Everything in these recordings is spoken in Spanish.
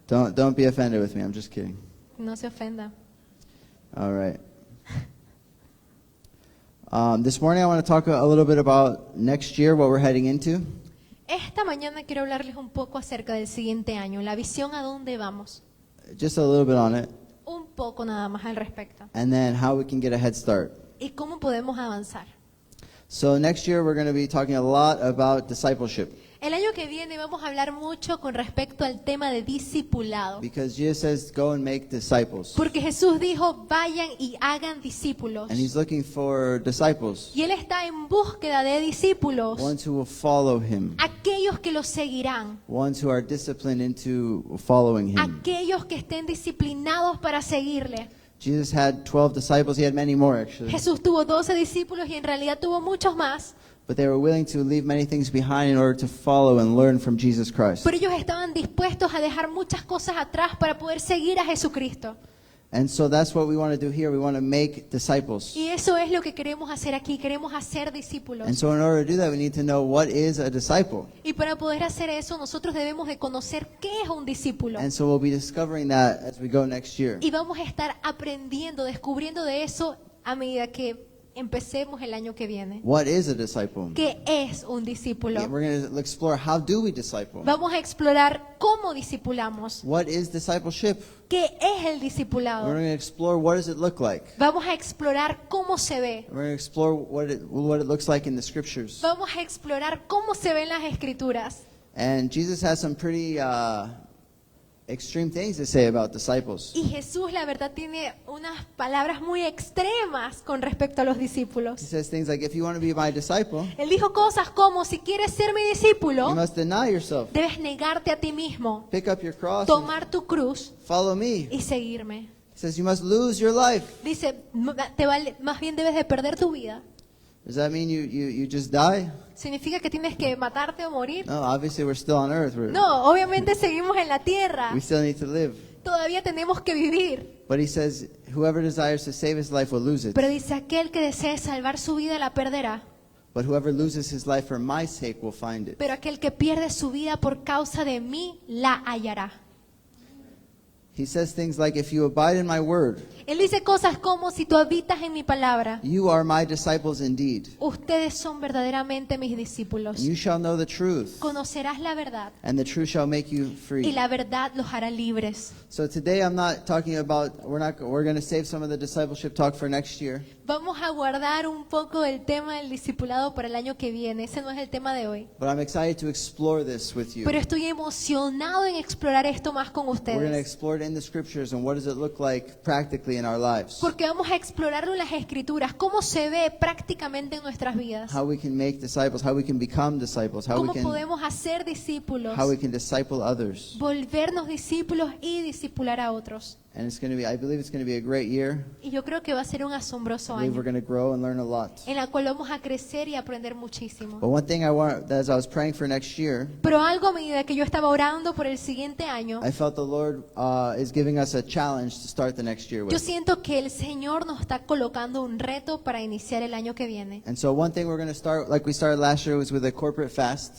Don't be offended with me. I'm just kidding. No se ofenda. All right. This morning I want to talk a little bit about next year, what we're heading into. Esta mañana quiero hablarles un poco acerca del siguiente año, la visión a dónde vamos. Just a little bit on it. Un poco nada más al respecto. And then how we can get a head start. Y cómo podemos avanzar. So next year we're going to be talking a lot about discipleship. El año que viene vamos a hablar mucho con respecto al tema de discipulado. Because Jesus says, go and make disciples. Porque Jesús dijo, vayan y hagan discípulos. And he's looking for disciples. Y Él está en búsqueda de discípulos. Ones who will follow him. Aquellos que los seguirán. Ones who are disciplined into following him. Aquellos que estén disciplinados para seguirle. Jesus had 12 disciples. He had many more actually. Jesús tuvo 12 discípulos y en realidad tuvo muchos más. But they were willing to leave many things behind in order to follow and learn from Jesus Christ. Pero ellos estaban dispuestos a dejar muchas cosas atrás para poder seguir a Jesucristo. And so that's what we want to do here. We want to make disciples. Y eso es lo que queremos hacer aquí. Queremos hacer discípulos. And so in order to do that, we need to know what is a disciple. Y para poder hacer eso, nosotros debemos de conocer qué es un discípulo. And so we'll be discovering that as we go next year. Y vamos a estar aprendiendo, descubriendo de eso a medida que empecemos el año que viene. What is a disciple? ¿Qué es un discípulo? We're going to explore how do we disciple. Vamos a explorar cómo discipulamos. What is discipleship? ¿Qué es el We're discipulado? going to explore what does it look like. Vamos a explorar cómo se ve. We're going to explore what it looks like in the scriptures. Vamos a explorar cómo se ven las escrituras. And Jesus has some pretty extreme things to say about disciples. Y Jesús, la verdad, tiene unas palabras muy extremas con respecto a los He discípulos. says things like, if you want to be my disciple, Él dijo cosas como, si quieres ser mi you discípulo, must deny yourself, debes negarte a ti mismo, pick up your cross, and tomar tu cruz follow me. y seguirme. He says you must lose your life. Dice, más bien debes de perder tu vida. Does that mean you just die? ¿Significa que tienes que matarte o morir? No, obviously we're still on earth. No, obviamente seguimos en la tierra. We still need to live. Todavía tenemos que vivir. But he says, whoever desires to save his life will lose it. Pero dice, aquel que desee salvar su vida la perderá. But whoever loses his life for my sake will find it. Pero aquel que pierde su vida por causa de mí la hallará. He says things like, if you abide in my word, Él dice cosas como, si tú habitas en mi palabra, you are my disciples indeed. ustedes son verdaderamente mis discípulos. And you shall know the truth, Conocerás la verdad and the truth shall make you y free. la verdad los hará libres. So today I'm not talking about, we're going to save some of the discipleship talk for next year. Vamos a guardar un poco el tema del discipulado para el año que viene. Ese no es el tema de hoy. But I'm excited to explore this with you. Pero estoy emocionado en explorar esto más con We're going to ustedes. explore it in the scriptures and what does it look like practically in our lives. Porque vamos a explorarlo en las escrituras, cómo se ve prácticamente en nuestras vidas. How we can make disciples, how we can become disciples, how we Cómo podemos hacer discípulos, can disciple others. volvernos discípulos y discipular a otros. And it's going to be, I believe it's going to be a great year. Y yo creo que va a ser un asombroso I believe we're año going to grow and learn a lot. en la cual vamos a crecer y aprender muchísimo. But one thing I want, as I was praying for next year, Pero algo a medida que yo estaba orando por el siguiente año, I felt the Lord is giving us a challenge to start the next year yo with. siento que el Señor nos está colocando un reto para iniciar el año que viene. And so one thing we're going to start, like we started last year, was with a corporate fast.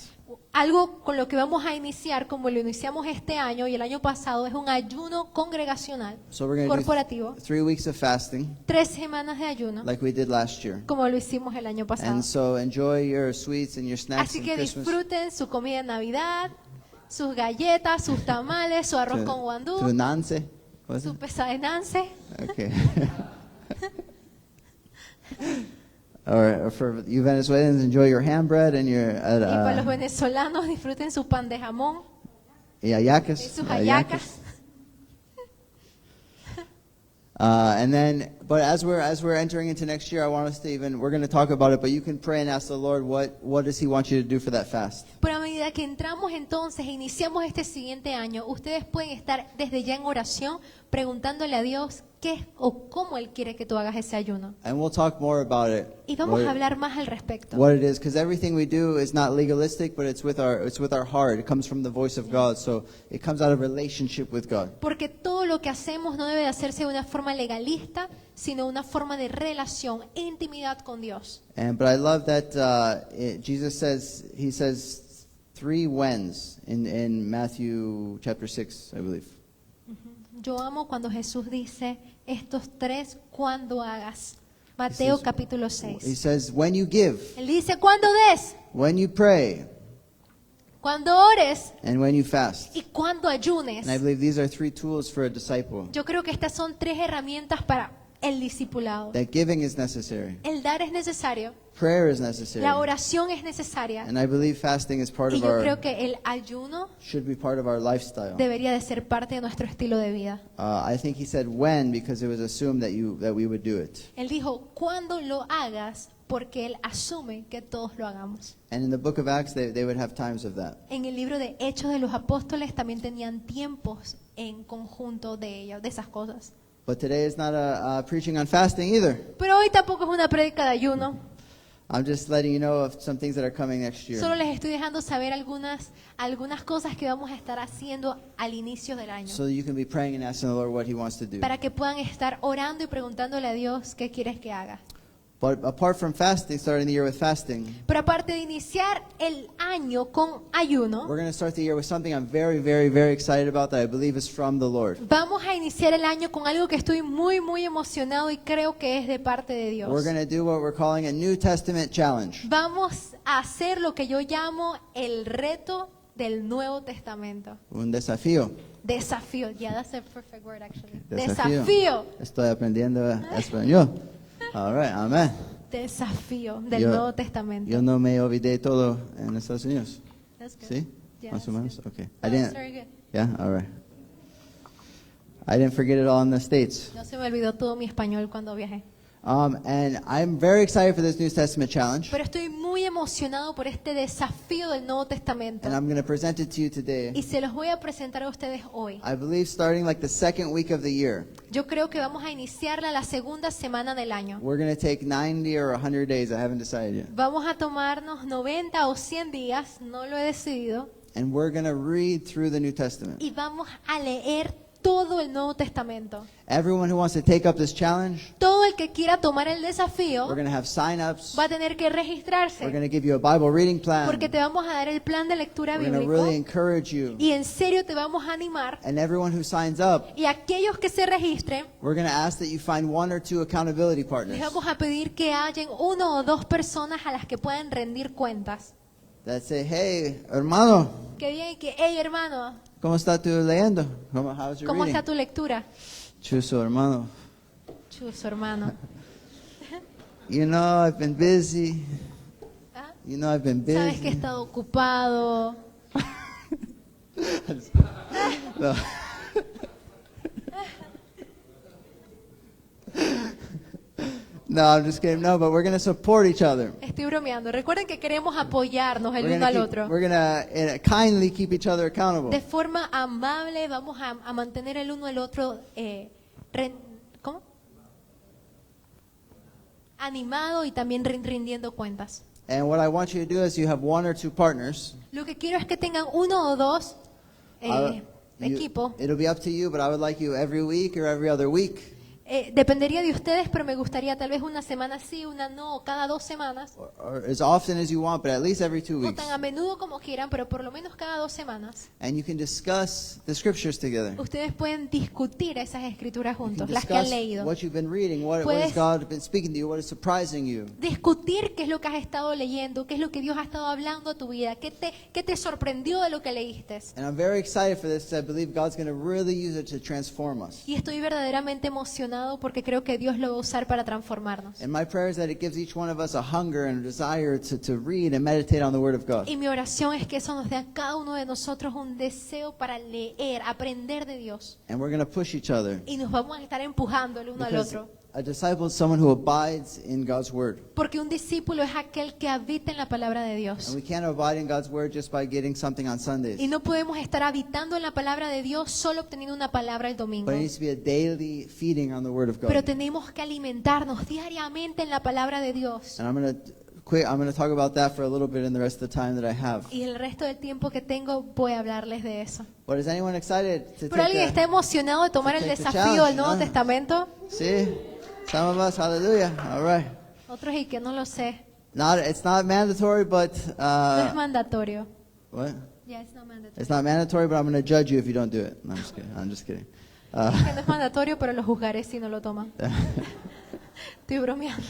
Algo con lo que vamos a iniciar, como lo iniciamos este año y el año pasado, es un ayuno congregacional, So we're going to corporativo. do 3 weeks of fasting, 3 semanas de ayuno, like we did last year. como lo hicimos el año pasado. And so enjoy your sweets and your snacks Así in que Christmas. disfruten su comida de Navidad, sus galletas, sus tamales, su arroz con To guandú, Nance. Was su it? pesadenance. Okay. All right, for you Venezuelans, enjoy your ham bread and your Y para los venezolanos, disfruten su pan de jamón y hallacas. sus hallacas. And then, but as we're entering into next year, I want us to we're going to talk about it, but you can pray and ask the Lord what does He want you to do for that fast. Pero a medida que entramos entonces e iniciamos este siguiente año, ustedes pueden estar desde ya en oración preguntándole a Dios qué o cómo Él quiere que tú hagas ese ayuno. And we'll talk more about it. Y vamos a hablar más al respecto. What it is, because everything we do is not legalistic, but it's with our heart. It comes from the voice of God, so it comes out of relationship with God. Porque todo lo que hacemos no debe de hacerse de una forma legalista, sino una forma de relación, intimidad con Dios. But I love that Jesus says 3 whens in Matthew chapter 6, I believe. Yo amo cuando Jesús dice estos tres cuando hagas. Mateo says- capítulo He 6. says, when you give, Él dice cuando des, when you pray, cuando ores and when you fast. y cuando ayunes. And I believe these are 3 tools for a disciple. Yo creo que estas son tres herramientas para el discipulado. That giving is necessary, El dar es necesario, prayer is necessary, la oración es necesaria and I believe fasting is part y of yo creo our, que el ayuno should be part of our lifestyle. debería de ser parte de nuestro estilo de vida. I think he said when because it was assumed that we would do it. Él dijo cuando lo hagas porque él asume que todos lo hagamos. And in the book of Acts, they would have times of that. En el libro de Hechos de los Apóstoles también tenían tiempos en conjunto de ellos, de esas cosas. But today is not a preaching on fasting either. Pero hoy tampoco es una prédica de ayuno. I'm just letting you know of some things that are coming next year. Solo les estoy dejando saber algunas cosas que vamos a estar haciendo al inicio del año. So that you can be praying and asking the Lord what he wants to do. Para que puedan estar orando y preguntándole a Dios qué quieres que haga. But apart from fasting, starting the year with fasting, Pero aparte de iniciar el año con ayuno, we're going to start the year with something I'm very, very, very excited about that I believe is from the Lord. vamos a iniciar el año con algo que estoy muy, muy emocionado y creo que es de parte de Dios. We're going to do what we're calling a New Testament challenge. Vamos a hacer lo que yo llamo el reto del Nuevo Testamento. Un desafío. Desafío. Yeah, that's a perfect word actually. Desafío. Desafío. Estoy aprendiendo español. All right, amén. Desafío del Yo- Nuevo Testamento. Yo no me olvidé todo en Estados Unidos. That's good. ¿Sí? Yeah, Más o that's menos. good. Okay. No, I that's didn't. very good. Yeah. All right. I didn't forget it all in the States. No se me olvidó todo mi español cuando viajé. And I'm very excited for this New Testament challenge. Pero estoy muy emocionado por este desafío del Nuevo Testamento. And I'm going to present it to you today. Y se los voy a presentar a ustedes hoy. I believe starting like the second week of the year, Yo creo que vamos a iniciarla la segunda semana del año. we're going to take 90 or 100 days. I haven't decided yet. Vamos a tomarnos 90 o 100 días, no lo he decidido, And we're going to read through the New Testament. y vamos a leer todo el Nuevo Testamento. Everyone who wants to take up this challenge, Todo el que quiera tomar el desafío we're going to have sign-ups. va a tener que We're registrarse going to give you a Bible reading plan. porque te vamos a dar el plan de lectura We're going to bíblico really encourage you. y en serio te vamos a animar. And everyone who signs up, Y aquellos que se registren, we're going to ask that you find 1 or 2 accountability les partners vamos a pedir que hayan 1 o 2 personas a las que puedan rendir cuentas. that say, hey, hermano, Que digan que, hey hermano, ¿cómo está tu leyendo? How's your ¿cómo reading? está tu lectura? Chuso, hermano. Chuso, hermano. You know, I've been busy. ¿Ah? You know, I've been Sabes que he busy. estado ocupado. No. No, I'm just kidding. No, but we're going to support each other. Estoy bromeando. Recuerden que queremos apoyarnos el We're uno al going otro. to kindly keep each other accountable. De forma amable vamos a mantener el uno al otro, ¿cómo? Animado y también rindiendo cuentas. And what I want you to do is you have 1 or 2 partners. Lo que quiero es que tengan 1 o 2 You- equipos. It'll be up to you, but I would like you every week or every other week, Dependería de ustedes, pero me gustaría tal vez una semana sí, una no, o cada 2 semanas. or as often as you want, but at least every 2 No weeks. tan a menudo como quieran, pero por lo menos cada 2 semanas. And you can discuss the scriptures together. Ustedes pueden discutir esas escrituras You can juntos, las que han discuss leído. what you've been reading, what has Puedes- God been speaking to you, what is surprising you. Discutir qué es lo que has estado leyendo, qué es lo que Dios ha estado hablando a tu vida, qué te sorprendió de lo que leíste. And I'm very excited for this. I believe God's going to really use it to transform us. Y estoy verdaderamente emocionado porque creo que Dios lo va a usar para transformarnos. And my prayer is that it gives each one of us a hunger and a desire to read and meditate on the Word of God. Y mi oración es que eso nos dé a cada uno de nosotros un deseo para leer, aprender de Dios. And we're going to push each other. Y nos vamos a estar empujando el uno al Because otro. a disciple is someone who abides in God's Word. Porque un discípulo es aquel que habita en la palabra de And Dios. we can't abide in God's Word just by getting something on Y Sundays. no podemos estar habitando en la palabra de Dios solo obteniendo una palabra el domingo. But it needs to be a daily feeding on the Word of Pero God. tenemos que alimentarnos diariamente en la palabra de Dios. And I'm going to talk about that for a little bit in the rest of the time that I have. Y el resto del tiempo que tengo voy a hablarles de eso. But is anyone excited to ¿Pero alguien está take emocionado de tomar el take the desafío challenge, del Nuevo ¿no? Testamento? See? Some of us, hallelujah. All right. Otros y que no lo sé. It's not mandatory, but No es mandatorio. what? Yeah, it's not mandatory. It's not mandatory, but I'm going to judge you if you don't do it. No, I'm just kidding. I'm just kidding. Que no es mandatorio, pero lo juzgaré si no lo toman. Estoy bromeando.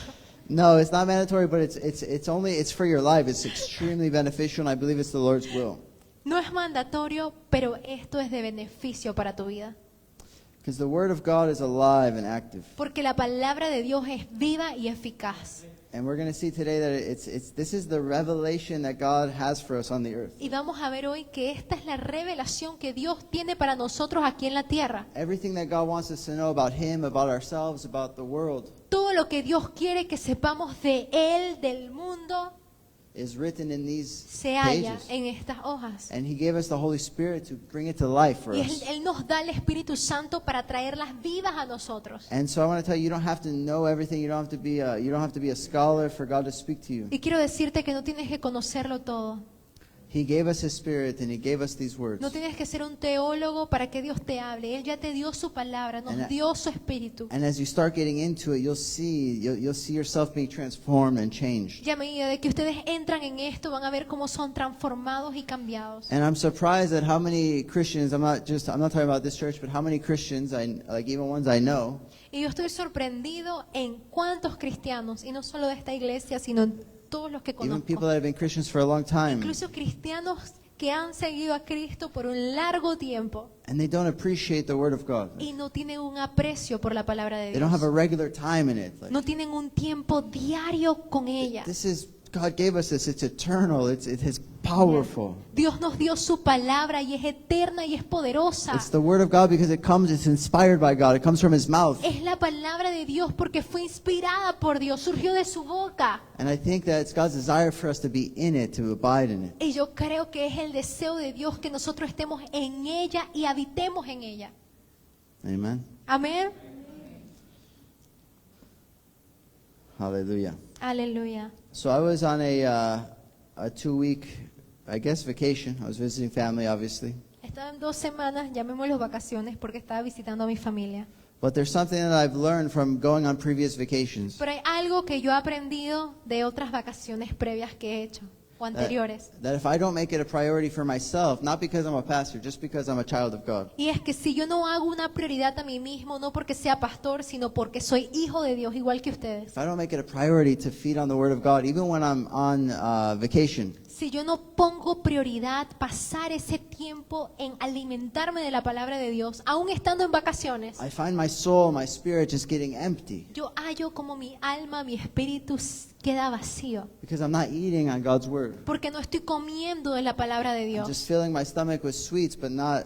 No, it's not mandatory, but it's for your life. It's extremely beneficial, and I believe it's the Lord's will. No es mandatorio, pero esto es de beneficio para tu vida. Because the Word of God is alive and active. Porque la palabra de Dios es viva y eficaz. And we're going to see today that this is the revelation that God has for us on the earth. Y vamos a ver hoy que esta es la revelación que Dios tiene para nosotros aquí en la tierra. Everything that God wants us to know about Him, about ourselves, about the world, Todo lo que Dios quiere que sepamos de Él, del mundo, is written in these se halla pages. en estas hojas. And He gave us the Holy Spirit to bring it to life for Y us. él nos da el Espíritu Santo para traerlas vivas a nosotros. And so I want to tell you, you don't have to know everything. You don't have to be a scholar for God to speak to you. Y quiero decirte que no tienes que conocerlo todo. He gave us His Spirit, and He gave us these words. No tienes que ser un teólogo para que Dios te hable. Él ya te dio su palabra, nos dio su Espíritu. And as you start getting into it, you'll see yourself being transformed and changed. Y a medida de que ustedes entran en esto, van a ver cómo son transformados y cambiados. And I'm surprised at how many Christians, I'm not talking about this church, but how many Christians, like even ones I know, Y yo estoy sorprendido en cuántos cristianos, y no solo de esta iglesia, sino en todos los que even people conozco, that have been Christians for a long time, incluso cristianos que han seguido a Cristo por un largo tiempo and they don't appreciate the Word of God. y no tienen un aprecio por la palabra de They don't have a Dios. regular time in it. Like, No tienen un tiempo diario con ella. God gave us this. It's eternal. It's powerful. Dios nos dio su palabra y es eterna y es poderosa. It's the Word of God because it's inspired by God. It comes from His mouth. Es la palabra de Dios porque fue inspirada por Dios, surgió de su boca. And I think that it's God's desire for us to be in it, to abide in it. Y yo creo que es el deseo de Dios que nosotros estemos en ella y habitemos en ella. Amen. Amén. Hallelujah. Aleluya. So I was on a 2-week, I guess, vacation. I was visiting family, obviously. Estaba en 2 semanas, llamémoslo vacaciones, porque estaba visitando a mi familia. But there's something that I've learned from going on previous vacations. Pero hay algo que yo he aprendido de otras vacaciones previas que he hecho o anteriores. That if I don't make it a priority for myself, not because I'm a pastor, just because I'm a child of God, Y es que si yo no hago una prioridad a mí mismo, no porque sea pastor, sino porque soy hijo de Dios, igual que ustedes. if I don't make it a priority to feed on the Word of God, even when I'm on vacation, Si yo no pongo prioridad pasar ese tiempo en alimentarme de la palabra de Dios, aún estando en vacaciones, I find my soul, my spirit just getting empty yo hallo como mi alma, mi espíritu queda vacío, because I'm not eating on God's Word. porque no estoy comiendo de la palabra de I'm Dios. just filling my stomach with sweets, but not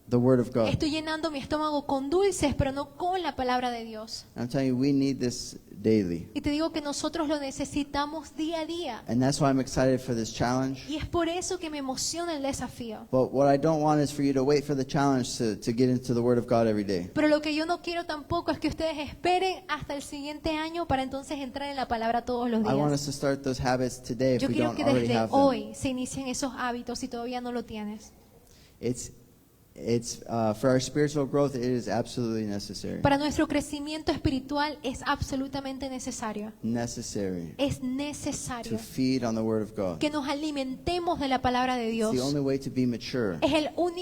the Word of God. Estoy llenando mi estómago con dulces, pero no con la palabra de Dios. I'm telling you, we need this daily. Y te digo que nosotros lo necesitamos día a día. And that's why I'm excited for this challenge. Y es por eso que me emociona el desafío. But what I don't want is for you to wait for the challenge to get into the Word of God every day. Pero lo que yo no quiero tampoco es que ustedes esperen hasta el siguiente año para entonces entrar en la palabra todos los I want us días. to start those habits today if Yo we quiero don't que already desde have them. hoy se inicien esos hábitos si todavía no lo tienes. It's for our spiritual growth, it is absolutely necessary. Para nuestro crecimiento espiritual es absolutamente necesario. Necessary Es to necesario feed on the Word of God. que nos alimentemos de la palabra de It's Dios. the only way to be mature Es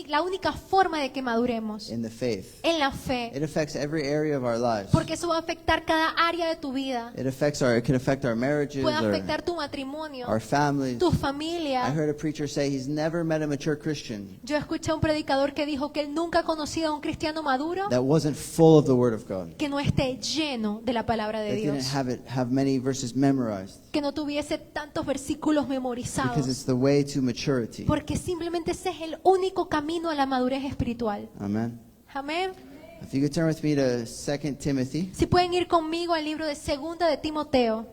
la única forma de que maduremos in the faith. en la fe. It affects every area of our lives. Porque eso va a afectar cada área de tu vida. It can affect our marriages, Puede afectar tu matrimonio, our families. tu I familia. heard a preacher say he's never met a mature Christian Yo escuché a un predicador que dijo que él nunca ha conocido a un cristiano maduro that wasn't full of the Word of God. que no esté lleno de la palabra de That didn't Dios, have many verses memorized. que no tuviese tantos versículos Because memorizados, it's the way to maturity. porque simplemente ese es el único camino a la madurez espiritual. Amen. Amén. If you could turn with me to 2 Timothy. Si pueden ir conmigo al libro de Segunda de Timoteo.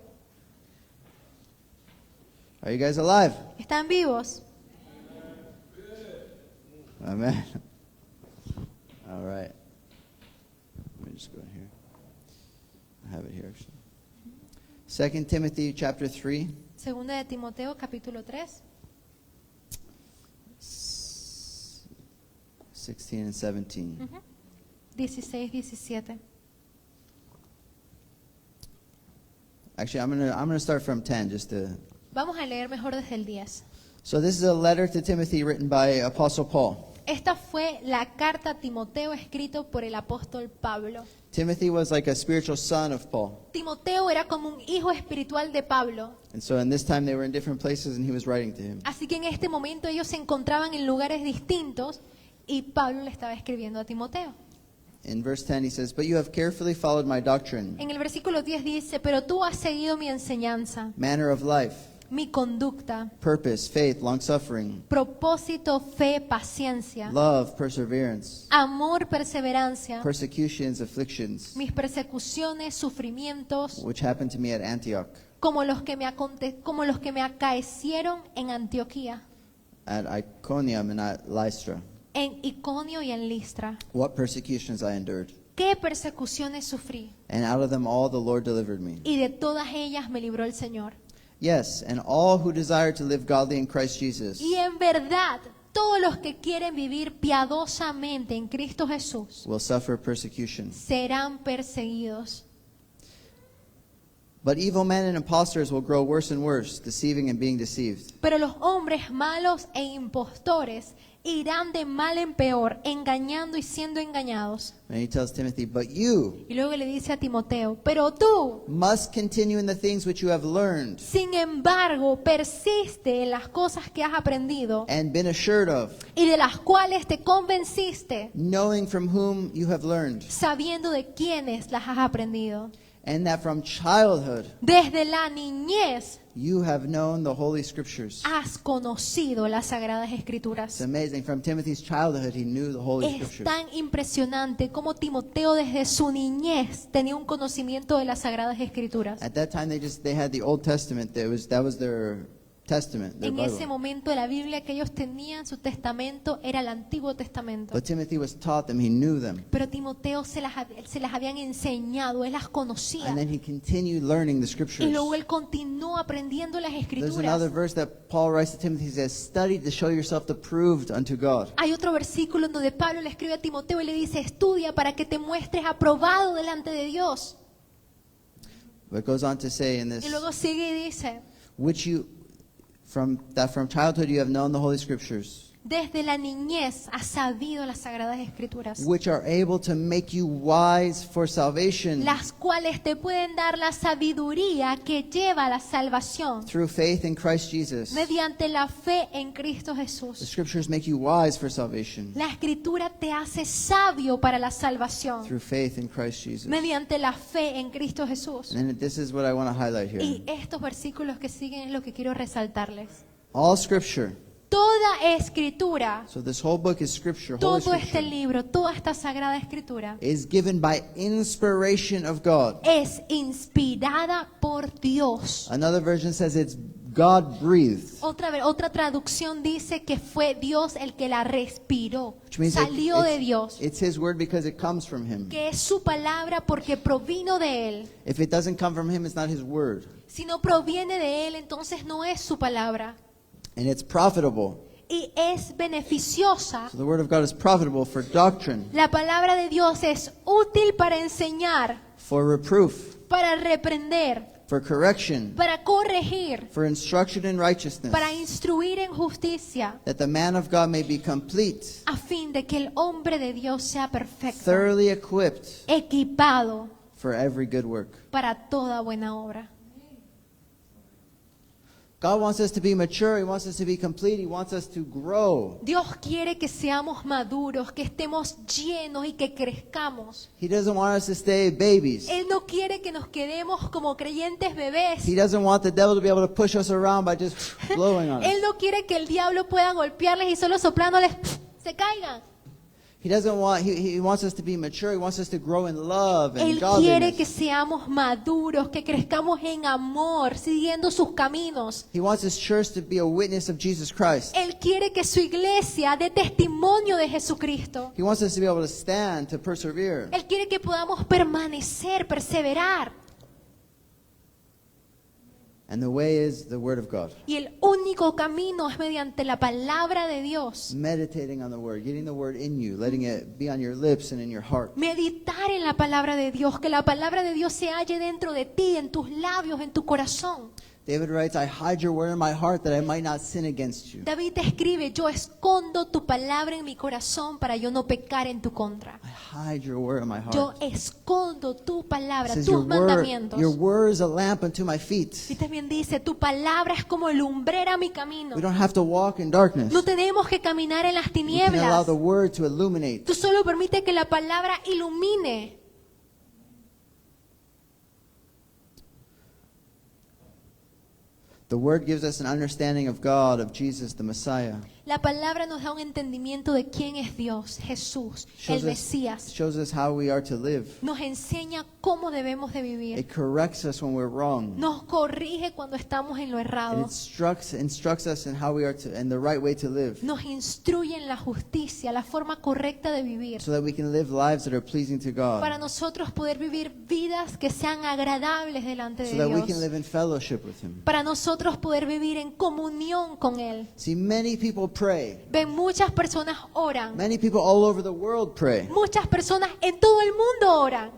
Are you guys alive? ¿Están vivos? Amen. All right. Let me just go in here. I have it here actually. 2 Timothy chapter 3. Segunda de Timoteo, capítulo 3, 16 and 17. 16, 17. Actually, I'm gonna start from 10 just to. Vamos a leer mejor desde el 10. So this is a letter to Timothy written by Apostle Paul. Esta fue la carta a Timoteo escrito por el apóstol Pablo. Timothy was like a spiritual son of Paul. Timoteo era como un hijo espiritual de Pablo. And so in this time they were in different places and he was writing to him. Así que en este momento ellos se encontraban en lugares distintos y Pablo le estaba escribiendo a Timoteo. In verse 10 he says, "But you have carefully followed my doctrine, En el versículo 10 dice, pero tú has seguido mi enseñanza, manner of life, mi conducta, purpose, faith, long-suffering, propósito, fe, paciencia, love, perseverance, amor, perseverancia, persecutions, afflictions, mis persecuciones, sufrimientos, which happened to me at Antioch, como los que me acaecieron en Antioquía, at Iconium, and at Lystra. en Iconio y en Listra. What persecutions I endured. ¿Qué persecuciones sufrí? And out of them all the Lord delivered me. Y de todas ellas me libró el Señor. Yes, and all who desire to live godly in Christ Jesus Y en verdad, todos los que quieren vivir piadosamente en Cristo Jesús will suffer persecution. serán perseguidos. But evil men and impostors will grow worse and worse, deceiving and being deceived. Pero los hombres malos e impostores irán de mal en peor, engañando y siendo engañados. And he tells Timothy, "But you Y luego le dice a Timoteo, pero tú, must continue in the things which you have learned sin embargo, persiste en las cosas que has aprendido and been assured of, y de las cuales te convenciste, knowing from whom you have learned, sabiendo de quiénes las has aprendido. and that from childhood Desde la niñez you have known the Holy Scriptures." has conocido las Sagradas It's Escrituras. amazing. From Timothy's childhood, he knew the Holy Es Scriptures. tan impresionante como Timoteo desde su niñez tenía un conocimiento de las Sagradas Escrituras. At that time, they had the Old Testament. That was their testament, their En ese Bible. momento la Biblia que ellos tenían, su testamento, era el Antiguo Testamento. But Timothy was taught them. He knew them. Pero Timoteo se las habían enseñado, él las conocía. And then he continued learning the Y Scriptures. luego él continuó aprendiendo las There's Escrituras. another verse that Paul writes to Timothy. He says, "Study to show yourself approved unto God." Hay otro versículo en donde Pablo le escribe a Timoteo y le dice, estudia para que te muestres aprobado delante de Dios. But it goes on to say in Y this, luego sigue y dice, which you, from childhood you have known the Holy Scriptures, desde la niñez has sabido las Sagradas Escrituras, which are able to make you wise for salvation las cuales te pueden dar la sabiduría que lleva a la salvación through faith in Christ Jesus. mediante la fe en Cristo The Jesús. Scriptures make you wise for salvation La Escritura te hace sabio para la salvación through faith in Christ Jesus. mediante la fe en Cristo Jesús. And then this is what I want to highlight here. Y estos versículos que siguen es lo que quiero resaltarles. All Scripture. Toda escritura, So this whole book is Scripture. Holy todo este Scripture libro, toda esta sagrada escritura is given by inspiration of God. es inspirada por Dios. Another version says it's God breathed, Otra traducción dice que fue Dios el que la respiró, which means salió de Dios, it's His word because it comes from Him. que es su palabra porque provino de Él. If it doesn't come from Him, it's not His word. Si no proviene de Él, entonces no es su palabra. And it's profitable. Y es beneficiosa. So the word of God is profitable for doctrine, La palabra de Dios es útil para enseñar, for reproof, para reprender, for correction, para corregir, for instruction in righteousness, para instruir en justicia, that the man of God may be complete, a fin de que el hombre de Dios sea perfecto, thoroughly equipped equipado for every good work. para toda buena obra. God wants us to be mature. He wants us to be complete. He wants us to grow. Dios quiere que seamos maduros, que estemos llenos y que crezcamos. He doesn't want us to stay babies. Él no quiere que nos quedemos como creyentes bebés. He doesn't want the devil to be able to push us around by just blowing on Él us. no quiere que el diablo pueda golpearles y solo soplándoles se caigan. He doesn't want, he wants us to be mature. He wants us to grow in love and Él quiere que godliness. seamos maduros, que crezcamos en amor, siguiendo sus caminos. He wants his church to be a witness of Jesus Christ. Él quiere que su iglesia dé testimonio de Jesucristo. He wants us to be able to stand, to persevere. Él quiere que podamos permanecer, perseverar. And the way is the Word of God. Y el único camino es mediante la palabra de Dios. Meditating on the Word, getting the Word in you, letting it be on your lips and in your heart. Meditar en la palabra de Dios, que la palabra de Dios se halle dentro de ti, en tus labios, en tu corazón. David writes, I hide your word in my heart that I might not sin against you. David escribe, yo escondo tu palabra en mi corazón para yo no pecar en tu contra. I hide your word in my Yo heart. escondo tu It palabra, says, tus mandamientos. your word is a lamp unto my feet. Y también dice, tu palabra es como lumbrera a mi camino. We don't have to walk in darkness. No tenemos que caminar en las We can allow tinieblas. the word to illuminate. Tú solo permite que la palabra ilumine. The word gives us an understanding of God, of Jesus, the Messiah. La palabra nos da un entendimiento de quién es Dios, Jesús, el Mesías. Shows us how we are to live. Nos enseña cómo debemos de vivir. It corrects us when we're wrong. Nos corrige cuando estamos en lo It errado. instructs us in how we are to, and the right way to live, Nos instruye en la justicia, la forma correcta de vivir. so that we can live lives that are pleasing to Para God, nosotros poder vivir vidas que sean agradables delante so de that we can Dios. live in fellowship with Him. Para nosotros poder vivir en comunión con Él. See, many people pray. Ven, muchas personas oran. Many people all over the world pray. Muchas personas en todo el mundo oran.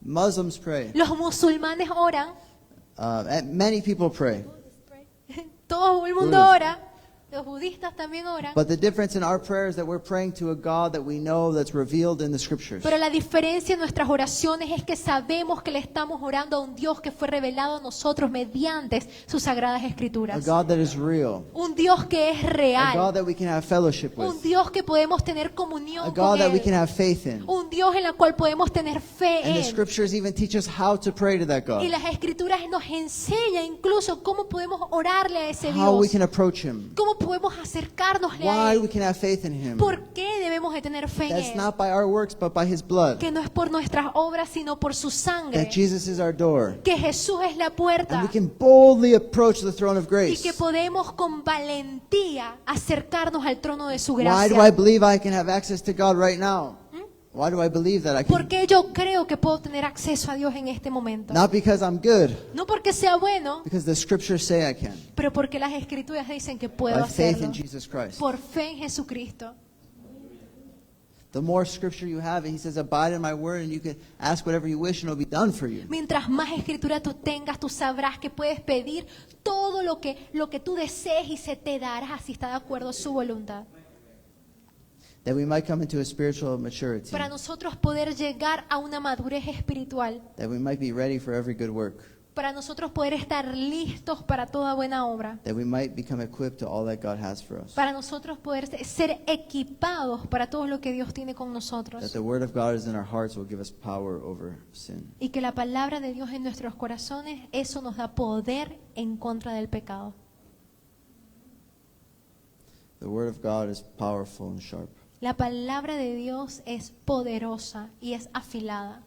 Muslims pray. Los musulmanes oran. And many people pray. Todo el mundo Buddhism. ora. Los budistas también oran. But the difference in our prayer is that we're praying to a God that we know that's revealed in the Scriptures. Pero la diferencia en nuestras oraciones es que sabemos que le estamos orando a un Dios que fue revelado a nosotros mediante sus sagradas A escrituras. God that is real. Un Dios que es A God real. that we can have fellowship Un with. Dios que podemos tener A comunión God con that we can Él. have faith in. Un Dios en el cual podemos tener fe And the en. Scriptures even teach us how to pray to that Y God. las escrituras nos enseñan incluso cómo podemos orarle a ese How we Dios. can approach Him. Cómo podemos acercarnos a Why we Él. can have faith in Him. ¿Por qué debemos de tener fe en That's Él? not by our works, but by His blood. Que no es por nuestras obras, sino por su sangre. That Jesus is our door. Que Jesús es la And puerta. we can boldly approach the throne of Y grace. que podemos con valentía acercarnos al trono de su Why do I gracia. believe I can have access to God right now? Why do I believe that I can? Porque yo creo que puedo tener acceso a Dios en este momento. Not because I'm good, No porque sea bueno, because the Scriptures say I can. pero porque las escrituras dicen que puedo By faith hacerlo. in Jesus Christ. Por fe en Jesucristo. The more Scripture you have, He says, abide in my word, and you can ask whatever you wish, and it'll be done for you. Mientras más escritura tú tengas, tú sabrás que puedes pedir todo lo que tú desees y se te dará si está de acuerdo a su voluntad. That we might come into a spiritual maturity. Para nosotros poder llegar a una madurez espiritual, That we might be ready for every good work. para nosotros poder estar listos para toda buena obra, That we might become equipped to all that God has for us. para nosotros poder ser equipados para todo lo que Dios tiene con That nosotros, the Word of God is in our hearts will give us power over sin. y que la palabra de Dios en nuestros corazones, eso nos da poder en contra del pecado. The Word of God is powerful and sharp. La palabra de Dios es poderosa y es afilada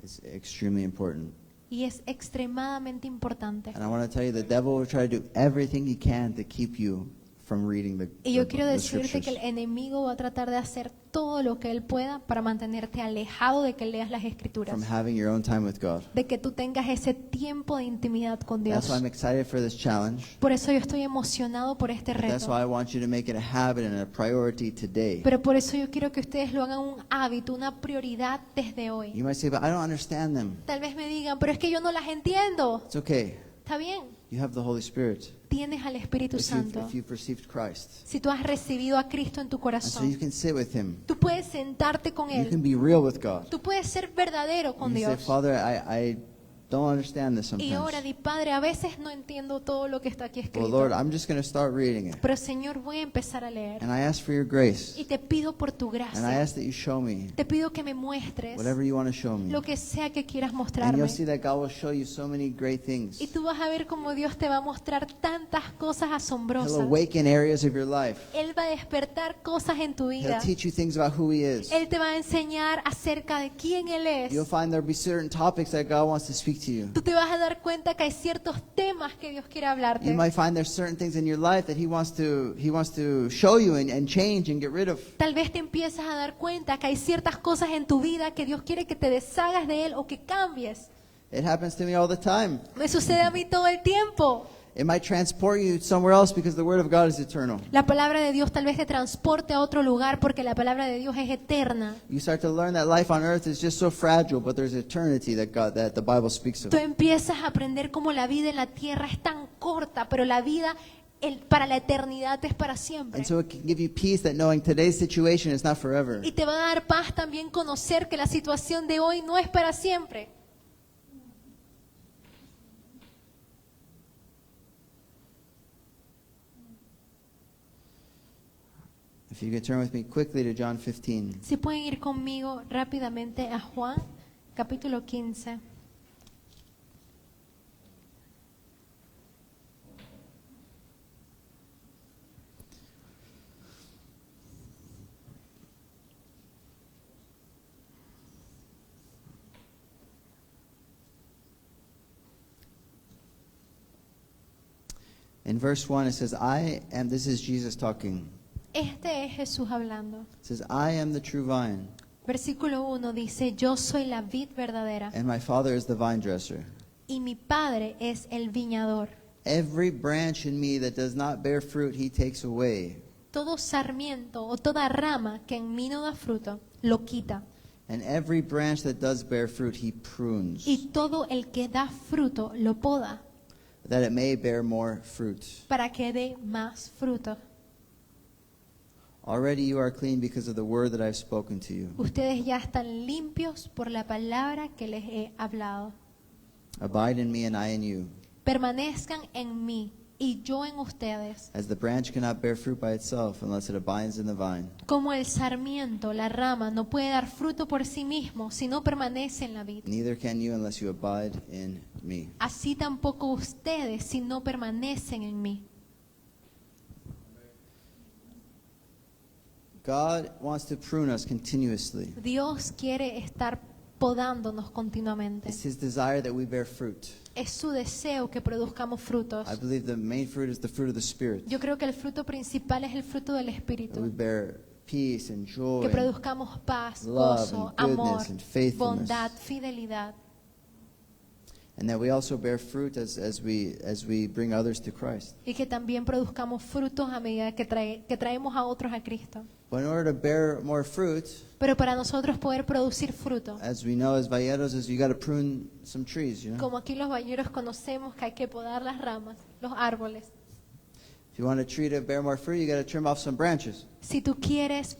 It's extremely important. y es extremadamente importante. And I want to tell you, the devil will try to do everything he can to keep you from reading Y yo the quiero decirte que Scriptures. el enemigo va a tratar de hacer todo lo que él pueda para mantenerte alejado de que leas las escrituras, From having your own time with God. de que tú tengas ese tiempo de intimidad con That's Dios. why I'm excited for this challenge. Por eso yo estoy emocionado por este That's reto. why I want you to make it a habit and a priority today. Pero por eso yo quiero que ustedes lo hagan un hábito, una prioridad desde hoy. You might say, but I don't understand them. Tal vez me digan, pero es que yo no las entiendo. It's okay. Está bien, You have the Holy Spirit. tienes al Espíritu Santo. If you've received Christ. Si tú has recibido a Cristo en tu And so you corazón, can sit with Him. tú puedes sentarte con You can Él. be real with God. Tú puedes ser verdadero You con can say, Dios. Father, I don't understand this Y ahora sometimes. di, Padre, a veces no entiendo todo lo que está aquí Well, Lord, escrito. I'm just going to start reading it. Pero Señor, voy a empezar a leer. And I ask for your grace. Y te pido por tu And I gracia. ask that you show me Te pido que me muestres whatever you want to show me. lo que sea que quieras And mostrarme. you'll see that God will show you so many great things. Y tú vas a ver cómo Dios te va a mostrar tantas cosas He'll asombrosas. awaken areas of your life. Él va a despertar cosas en tu He'll vida. teach you things about who He is. Él te va a enseñar acerca de quién Él You'll es. find there'll be certain topics that God wants to speak to you. Tú te vas a dar cuenta que hay ciertos temas que Dios quiere hablarte. You might find there's certain things in your life that He wants to show you and change and get rid of. Tal vez te empiezas a dar cuenta que hay ciertas cosas en tu vida que Dios quiere que te deshagas de Él o que cambies. It happens to me all the time. Me sucede a mí todo el tiempo. It might transport you somewhere else because the Word of God is eternal. La palabra de Dios tal vez te transporte a otro lugar porque la palabra de Dios es eterna. You start to learn that life on earth is just so fragile, but there's eternity that the Bible speaks of. Tú empiezas a aprender cómo la vida en la tierra es tan corta, pero la vida para la eternidad es para siempre. And so it can give you peace that knowing today's situation is not forever. Y te va a dar paz también conocer que la situación de hoy no es para siempre. If you could turn with me quickly to John 15. Si pueden ir conmigo rápidamente a Juan, capítulo 15. In verse 1 it says, this is Jesus talking. Este es Jesús hablando. It says, I am the true vine, Versículo 1 dice, yo soy la vid verdadera and my Father is the vine dresser. y mi Padre es el viñador. Every branch in me that does not bear fruit, he takes away. Todo sarmiento o toda rama que en mí no da fruto, lo quita. And every branch that does bear fruit, he prunes, Y todo el que da fruto, lo poda that it may bear more fruit. para que dé más fruto. Already you are clean because of the word that I've spoken to you. Ustedes ya están limpios por la palabra que les he hablado. Abide in me and I in you. Permanezcan en mí y yo en ustedes. As the branch cannot bear fruit by itself unless it abides in the vine, Como el sarmiento, la rama, no puede dar fruto por sí mismo si no permanece en la vid. neither can you unless you abide in me. Así tampoco ustedes si no permanecen en mí. God wants to prune us continuously. Dios quiere estar podándonos continuamente. It's His desire that we bear fruit. Es su deseo que produzcamos frutos. I believe the main fruit is the fruit of the Spirit. Yo creo que el fruto principal es el fruto del That we Espíritu. bear peace and joy, Que produzcamos paz, love gozo, and goodness amor, and faithfulness. bondad, fidelidad. and that we also bear fruit as we bring others to Christ. Y que también produzcamos frutos a medida que traemos a otros a Cristo. But in order to bear more fruit, Pero para nosotros poder producir fruto, as we know as valleros, is you got to prune some trees, you know. como aquí los bañeros conocemos que hay que podar las ramas, los árboles. If you want a tree to bear more fruit, you got to trim off some branches. Si tú quieres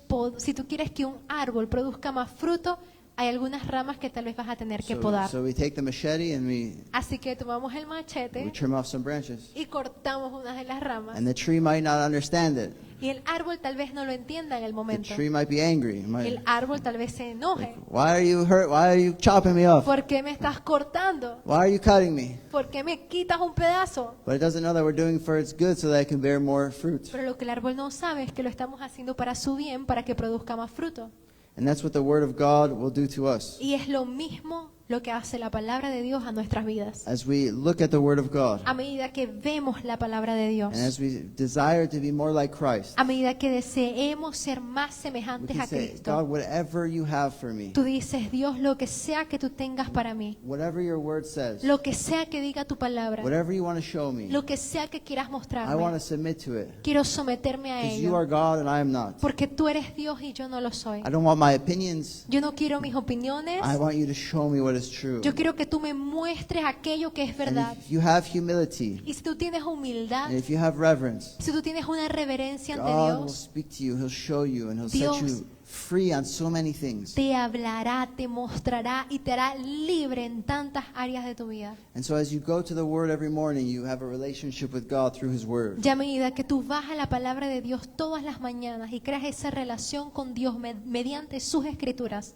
que un árbol produzca más fruto, hay algunas ramas que tal vez vas a tener que podar. So we take the machete and we Así que tomamos el machete trim off some branches. y cortamos unas de las ramas. And the tree might not understand it. Y el árbol tal vez no lo entienda en el The momento. tree might be angry. It might, El árbol tal vez se enoje. why are you hurt? Why are you chopping me off? ¿Por qué me estás cortando? Why are you cutting me? ¿Por qué me quitas un pedazo? But it doesn't know that we're doing for its good so that it can bear more fruit. Pero lo que el árbol no sabe es que lo estamos haciendo para su bien, para que produzca más fruto. And that's what the Word of God will do to us. Y es lo mismo lo que hace la palabra de Dios a nuestras vidas. As we look at the Word of God, A medida que vemos la palabra de Dios, and as we desire to be more like Christ, a medida que deseemos ser más we semejantes can a say, Cristo, God, whatever you have for me, tú dices, Dios, lo que sea que tú tengas para mí, whatever your Word says, lo que sea que diga tu palabra, whatever you want to show me, lo que sea que quieras I want mostrarme, to submit to it. quiero someterme a Because you are ello, God and I am not. porque tú eres Dios y yo no lo soy. I don't want my opinions. Yo no quiero mis opiniones, I want you to show me what is true. yo quiero que tú me muestres aquello que es And verdad. if you have humility, Y si tú tienes humildad, and if you have reverence, si tú tienes una reverencia ante God will Dios, speak to you. He'll show you and He'll Dios set you free on so many things. te hablará, te mostrará y te hará libre en tantas áreas de tu vida. And so as you go to the Word every morning, you have a relationship with God through His Word. Ya a medida que tú vas a la palabra de Dios todas las mañanas y creas esa relación con Dios mediante sus escrituras.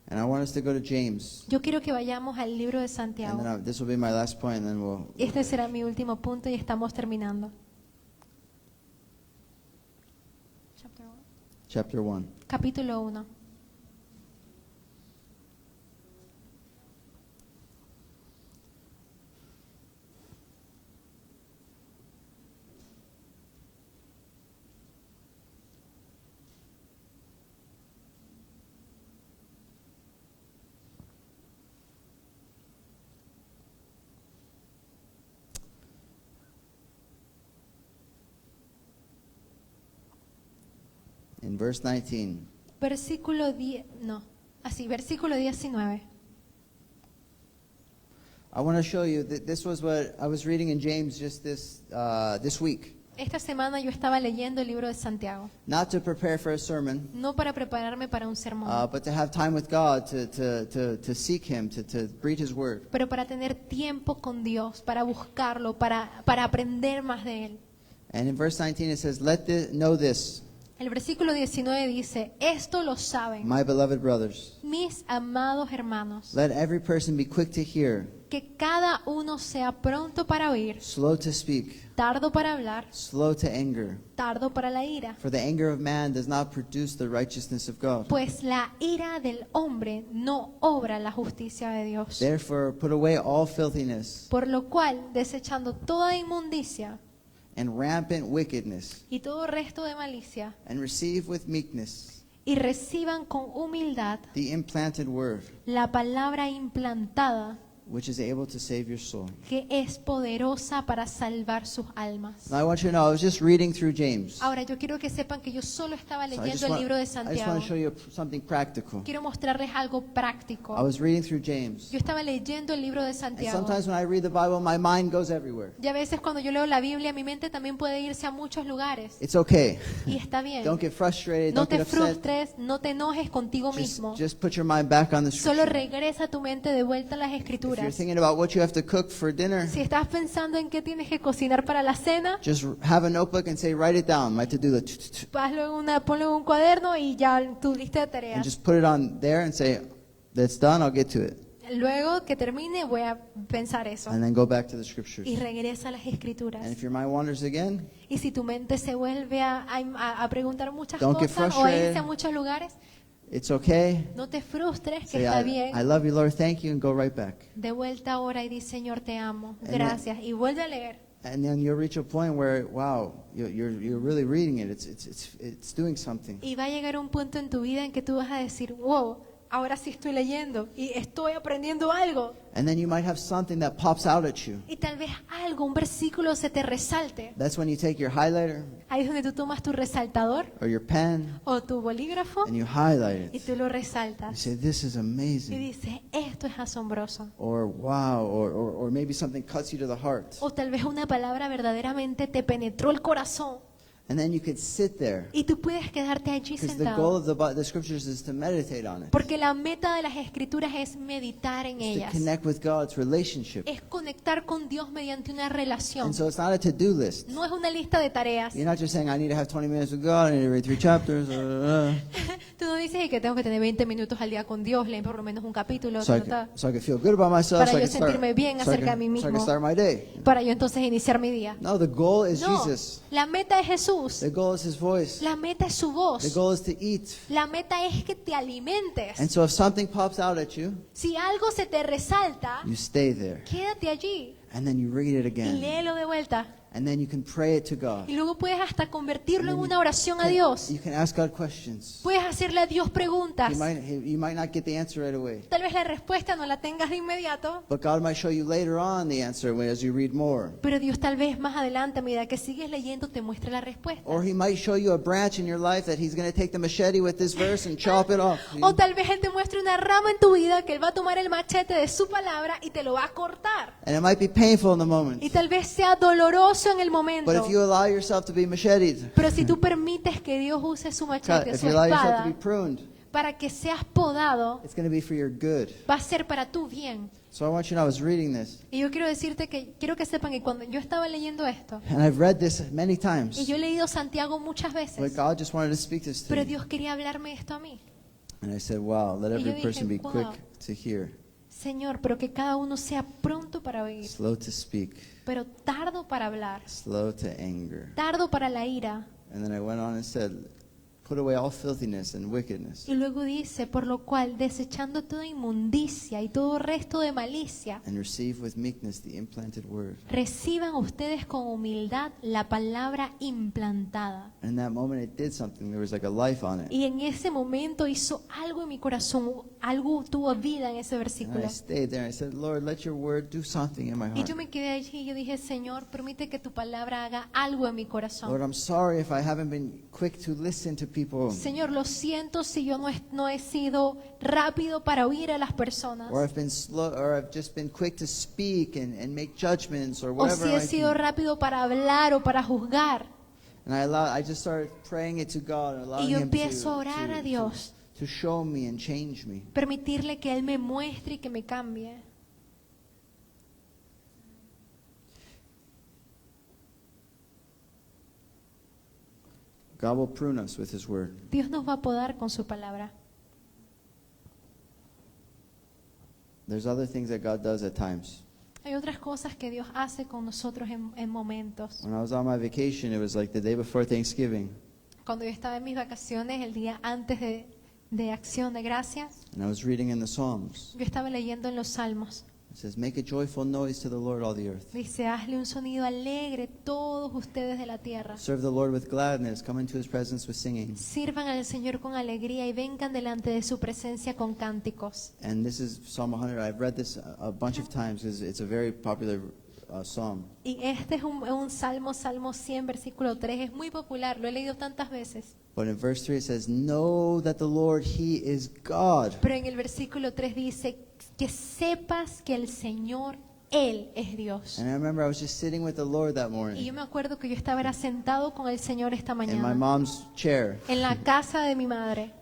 And I want us to go to James. Yo quiero que vayamos al libro de And Santiago. then this will be my last point, and then Este será mi último punto y estamos terminando. chapter 1. Capítulo 1. in verse 19. versículo versículo 19. I want to show you that this was what I was reading in James just this week. Esta semana yo estaba leyendo el libro de Santiago, Not to prepare for a sermon, no para prepararme para un sermón, but to have time with God, to seek Him, to read His Word. pero para tener tiempo con Dios, para buscarlo, para aprender más de Él. And in verse 19 it says, know this, El versículo 19 dice, esto lo saben, my beloved brothers. mis amados hermanos, Let every person be quick to hear, que cada uno sea pronto para oír, slow to speak, tardo para hablar, slow to anger. tardo para la ira. For the anger of man does not produce the righteousness of God. Pues la ira del hombre no obra la justicia de Dios. Therefore, put away all filthiness Por lo cual, desechando toda inmundicia and rampant wickedness, y todo resto de malicia, and receive with meekness y reciban con humildad the implanted word, la palabra implantada which is able to save your soul. que es poderosa para salvar sus almas. Now, I want you to know, I was just reading through James. Ahora, yo quiero que sepan que yo solo estaba So I leyendo el libro de just want Santiago. to show you something practical. Quiero mostrarles algo I práctico. was reading through James. Yo estaba leyendo el libro de And Santiago. sometimes when I read the Bible, my mind goes everywhere. Y a veces cuando yo leo la Biblia, mi mente también puede irse a muchos lugares. It's okay. Y está bien. Don't get frustrated. No Don't te get upset. frustres, no te enojes contigo mismo. Just put your mind back on the Solo scripture. regresa tu mente de vuelta a las If you're escrituras. thinking about what you have to cook for dinner, Si estás pensando en qué tienes que cocinar para la cena, just have a notebook and say, write it down, my to-do list. ponlo en un cuaderno y ya tu lista de And tareas. just put it on there and say, that's done, I'll get to it. Luego que termine voy a pensar eso. And then go back to the scriptures. Y regresa a las escrituras. And if your mind wanders again, Y si tu mente se vuelve a preguntar muchas Don't get cosas o a irse frustrated. a muchos lugares, it's okay. no te frustres, que Say, está I bien. love you, Lord, thank you, and go right back. De vuelta ahora y di, Señor, te amo. then- Gracias. Y vuelve a leer. And then you'll reach a point where, wow, you're really reading it. It's doing something. Y va a llegar un punto en tu vida en que tú vas a decir, wow, ahora sí estoy leyendo y estoy aprendiendo algo. And then you might have something that pops out at you. Y tal vez algo, un versículo se te resalte. That's when you take your highlighter Ahí es donde tú tomas tu resaltador or your pen o tu bolígrafo and you highlight y it. tú lo You resaltas. say, this is Y amazing. dices, esto es asombroso. Or wow, or maybe something cuts you to the heart. O tal vez una palabra verdaderamente te penetró el corazón. And then you could sit there. Y tú puedes quedarte allí Because the goal sentado. of the scriptures is to meditate on it. Porque la meta de las escrituras es meditar en It's to ellas. connect with God's relationship. Es conectar con Dios mediante una relación. And so it's not a to-do list. No es una lista de tareas. You're not just saying, I need to have 20 minutes with God, I need to read 3 chapters, Tú no dices "Ay, que tengo que tener 20 minutos al día con Dios, leer por lo menos un capítulo, so, so I can feel good about myself, Para so I yo can start, sentirme bien so I acerca de mí can, so I can mismo. start my day. para yo entonces iniciar mi día. No, the goal is No, Jesus. la meta es Jesús. The goal is His voice. La meta es su The voz. goal is to eat. La meta es que te And alimentes. so if something pops out at you, Si algo se te resalta, you stay there. quédate allí And then you read it y again. léelo de vuelta. And then you can pray it to God. Y luego puedes hasta convertirlo en And then una oración a can- Dios. You can ask God questions. Puedes hacerle a Dios preguntas. You might not get the answer right away. Tal vez la respuesta no la tengas de inmediato, But God might show you later on the answer as you read more. pero Dios tal vez más adelante, a medida que sigues leyendo, te muestre la respuesta. Or He might show you a branch in your life that He's going to take the machete with this verse and chop it off. O tal vez Él te muestre una rama en tu vida que Él va a tomar el machete de su palabra y te lo va a cortar. And it might be painful in the moment. Y tal vez sea doloroso en el momento. But if you allow yourself to be macheted, Pero si tú permites que Dios use su machete, if su you allow yourself to be espada, pruned, para que seas podado, it's going to be for your good. va a ser para tu bien. So I want you to know, I was reading this, Y yo quiero decirte que quiero que sepan que cuando yo estaba leyendo esto, and I've read this many y times, yo he leído Santiago muchas but veces, God just wanted to speak this to pero me. Dios quería hablarme esto a mí. And I said, wow, let Y yo every person be dije, quick wow. to hear, Señor, pero que cada uno sea pronto para oír, slow to speak, pero tardo para hablar, slow to anger. tardo para la ira. And then I went on and said, put away all filthiness and wickedness, Y luego dice, por lo cual, desechando toda inmundicia y todo resto de malicia, and receive with meekness the implanted word. reciban ustedes con humildad la palabra implantada. And in that moment it did something. There was like a life on it. Y en ese momento hizo algo en mi corazón, algo tuvo vida en ese And versículo. I stayed there. I said, Lord, let your word do something in my Y heart. yo me quedé allí y yo dije, Señor, permite que tu palabra haga algo en mi Lord, corazón. I'm sorry if I haven't been quick to listen to people, Señor, lo siento si yo no he sido rápido para oír a las personas. or I've been slow, or I've just been quick to speak and make judgments, or O whatever si it he might sido be. rápido para hablar o para juzgar. And I just started praying it to God and allowing Y yo Him empiezo a orar a Dios, to show me and change me. permitirle que Él me muestre y que me cambie. God will prune us with His word. Dios nos va a podar con su palabra. There's other things that God does at times. Hay otras cosas que Dios hace con nosotros en momentos. When I was on my vacation, it was like the day before Thanksgiving, Cuando yo estaba en mis vacaciones, el día antes de Acción de Gracias, and I was reading in the Psalms. yo estaba leyendo en los Salmos. It says, "Make a joyful noise to the Lord, all the earth. Dice, hazle un sonido alegre todos ustedes de la tierra. Serve the Lord with gladness. Come into His presence with singing." Sirvan al Señor con alegría y vengan delante de su presencia con cánticos. And this is Psalm 100. I've read this a bunch of times because it's a very popular psalm. Y este es un salmo, Salmo 100, versículo 3. Es muy popular, lo he leído tantas veces. But in verse 3 it says, "Know that the Lord, He is God." Pero en el versículo 3 dice, que sepas que el Señor, Él es Dios. And I remember I was just sitting with the Lord that Y morning yo me acuerdo que yo estaba era sentado con el Señor esta in my mañana, mom's chair. en la casa de mi madre.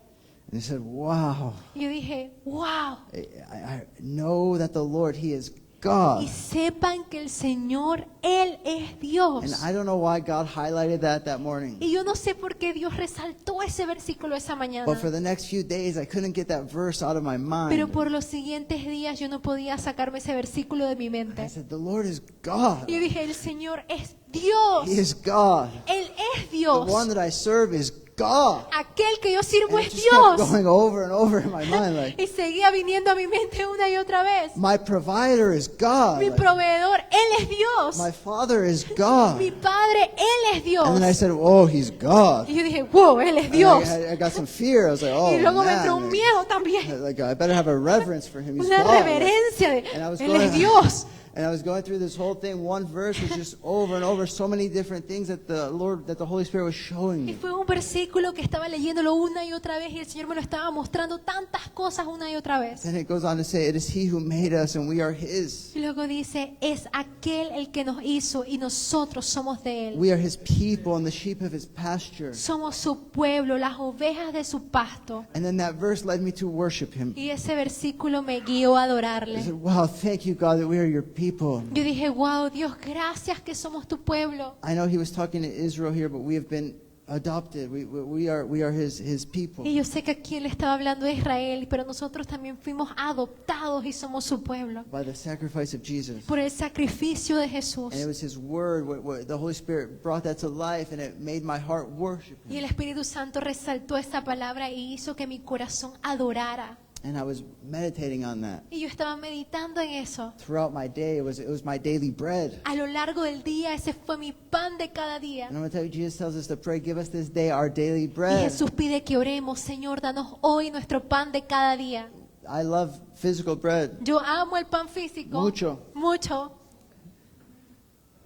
And I said, "Wow, Y yo dije, wow. I know that the Lord, He is God." Y sepan que el Señor, Él es Dios. And I don't know why God highlighted that morning. Y yo no sé por qué Dios resaltó ese versículo esa mañana. But for the next few days, I couldn't get that verse out of my Pero mind. por los siguientes días yo no podía sacarme ese versículo de mi I mente. said, "The Lord is God. Y yo dije, el Señor es Dios. He is God. Él es The Dios. one that I serve is God." Aquel que yo sirvo And it es just kept Dios. going over and over in my mind, like, Y seguía viniendo a mi mente una y otra vez. my provider is God. Mi Like, proveedor, Él es Dios. my Father is God. Mi Padre, Él es Dios. And then I said, "Oh, He's God." Y yo dije, wow, Él es And Dios. I got some fear. I was like, "Oh, Y luego me man." entró un miedo también. Like, I better have a reverence for Him. He's Una God. reverencia de And I was Él going- es Dios. And I was going through this whole thing. One verse was just over and over, so many different things that the Holy Spirit was showing Y me. fue un versículo que estaba leyéndolo una y otra vez y el Señor me lo estaba mostrando tantas cosas una y otra vez. Then it goes on to say, "It is He who made us, and we are His. Y luego dice, es aquel el que nos hizo y nosotros somos de Él. We are His people and the sheep of His pasture." Somos su pueblo, las ovejas de su pasto. And then that verse led me to worship Him. Y ese versículo me guió a I adorarle. said, "Wow, thank you, God, that we are Your people." Yo dije, wow, Dios, gracias que somos tu pueblo. I know He was talking to Israel here, but we have been adopted. We are His people. Y yo sé que aquí Él estaba hablando de Israel, pero nosotros también fuimos adoptados y somos su pueblo. By the sacrifice of Jesus. Por el sacrificio de Jesús. And it was His word. The Holy Spirit brought that to life, and it made my heart worship Y Him. el Espíritu Santo resaltó esa palabra y hizo que mi corazón adorara. And I was meditating on that. Y yo estaba meditando en eso. Throughout my day, it was my daily bread. A lo largo del día, ese fue mi pan de cada día. And I'm going to tell you, Jesus tells us to pray, "Give us this day our daily Y bread." Jesús pide que oremos, Señor, danos hoy nuestro pan de cada día. I love physical bread, Yo amo el pan físico. Mucho. Mucho.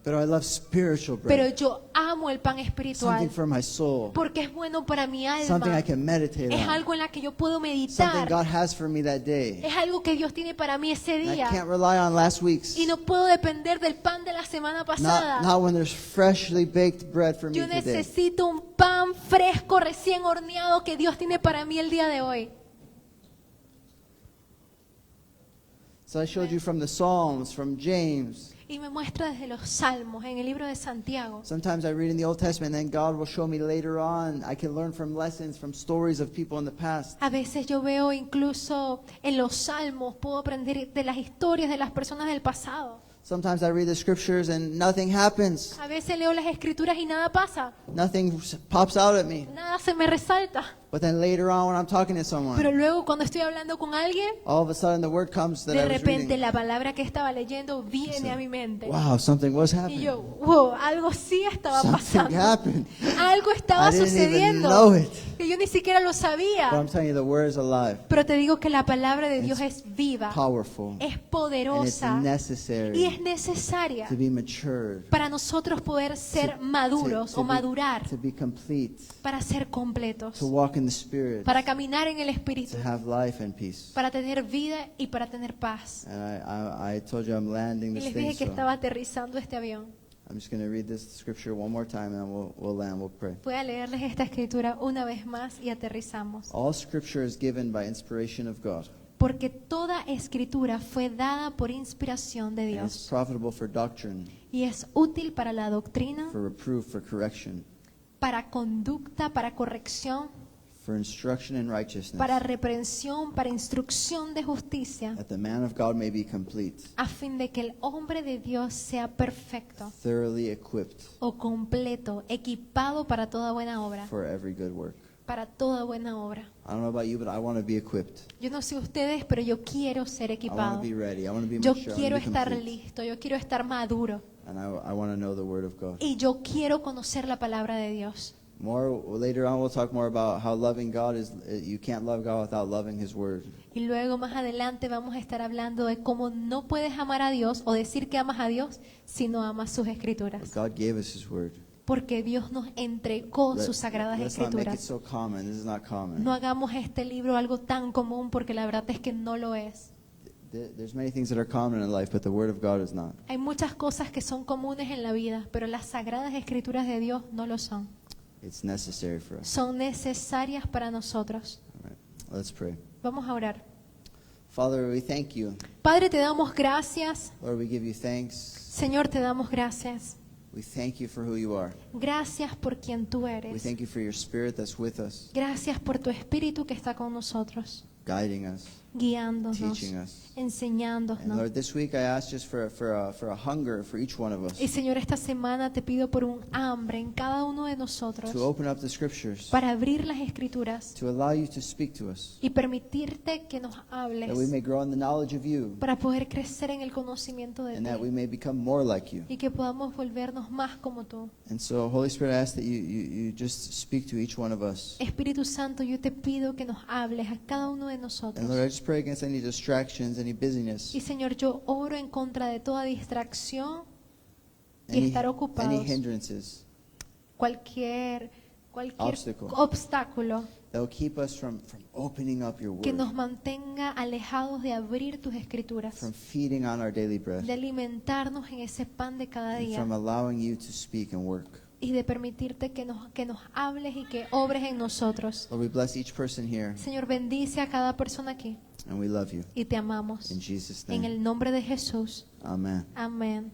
but I love spiritual Pero bread. yo amo el pan Something espiritual. for my soul. Porque es bueno para mi Something I alma. can meditate Es on. algo en la que yo puedo Something meditar. God has for me that day. Es algo que Dios tiene para mí ese And I día. can't rely on last week's. Y no puedo depender del pan de la semana pasada. Not when there's freshly baked bread for me Yo today. necesito un pan fresco, recién horneado que Dios tiene para mí el día de hoy. So I showed you from the Psalms, from James. Y me muestra desde los Salmos, en el libro de Santiago. Sometimes I read in the Old Testament, and then God will show me later on. I can learn from lessons, from stories of people in the past. A veces yo veo incluso en los Salmos, puedo aprender de las historias de las personas del pasado. Sometimes I read the scriptures and nothing happens. A veces leo las escrituras y nada pasa, Nothing pops out at me. nada se me resalta. But then later on when I'm talking to someone, Pero luego cuando estoy hablando con alguien, all of a sudden the word comes that de I was repente reading. la palabra que estaba leyendo viene a mi mente. Wow, something was Y happening. yo, wow, algo sí estaba Something pasando. happened. Algo estaba I didn't even sucediendo. know it. Que yo ni siquiera lo But sabía. I'm telling you, the word is alive, Pero te digo que la palabra de Dios es viva, powerful, es and it's poderosa y necessary es necesaria to be matured, para nosotros poder ser maduros o madurar, to be complete, para ser completos, to walk in the Spirit, para caminar en el Espíritu, to have life and peace. para tener vida y para tener paz. And I told you I'm landing Y this les thing, dije que so estaba aterrizando este avión. I'm just going to read this scripture one more time, and then we'll land, we'll pray. Voy a leerles esta escritura una vez más y aterrizamos. All scripture is given by inspiration of God, Porque toda escritura fue dada por inspiración de and it's Dios profitable for doctrine, y es útil para la doctrina, for reproof, for correction, para conducta, para corrección, for instruction in righteousness, para reprensión, para instrucción de justicia, that the man of God may be complete, a fin de que el hombre de Dios sea perfecto thoroughly equipped o completo, equipado para toda buena obra, for every good work. para toda buena obra. I don't know about you, but I want to be equipped. Yo no sé ustedes, pero yo quiero ser I want equipado. to be ready. I want to be Yo mature. I quiero want to be estar complete. listo, yo quiero estar maduro And I want to know the word of God. y yo quiero conocer la palabra de Dios. More later on, we'll talk more about how loving God is. You can't love God without loving His word. Y luego más adelante vamos a estar hablando de cómo no puedes amar a Dios o decir que amas a Dios si no amas sus But escrituras. God gave us His word. Porque Dios nos entregó sus Let's sagradas not make it escrituras. so common. This is not common. No hagamos este libro algo tan común porque la verdad es que no lo es. There's many things that are common in life, but the word of God is not. Hay muchas cosas que son comunes en la vida, pero las sagradas escrituras de Dios no lo son. It's necessary for us. Son necesarias para nosotros. All right. Let's pray. Vamos a orar. Father, we thank you. Padre, te damos gracias. Lord, we give you thanks. Señor, te damos gracias. We thank you for who you are. Gracias por quien tú We eres. thank you for your spirit that's with us, Gracias por tu espíritu que está con nosotros, guiding us, guiándonos, teaching us. And enseñándonos. Lord, this week I ask just for a hunger for each one of us Y Señor, esta semana te pido por un hambre en cada uno de nosotros to open up the scriptures, para abrir las escrituras to allow you to speak to us, y permitirte que nos that we hables may grow in the knowledge of you, para poder crecer en el conocimiento de and that we ti may become more like you. y que podamos volvernos más como tú. And so, Holy Spirit, I ask that you just speak to each one of us. Espíritu Santo, yo te pido que nos hables a cada uno de And Lord, I nosotros. just pray against any distractions, any busyness, Y Señor, yo oro en contra de toda distracción y any, estar any ocupados. hindrances Cualquier Obstacle. obstáculo that will keep us from opening up your que word, nos mantenga alejados de abrir tus escrituras, from feeding on our daily bread, de alimentarnos en ese pan de cada and from día allowing you to speak and work. y de permitirte que nos hables y que obres en nosotros. Lord, we bless each person here, Señor, bendice a cada persona aquí and we love you. y te amamos. In Jesus' En name, el nombre de Jesús. amen. Amén.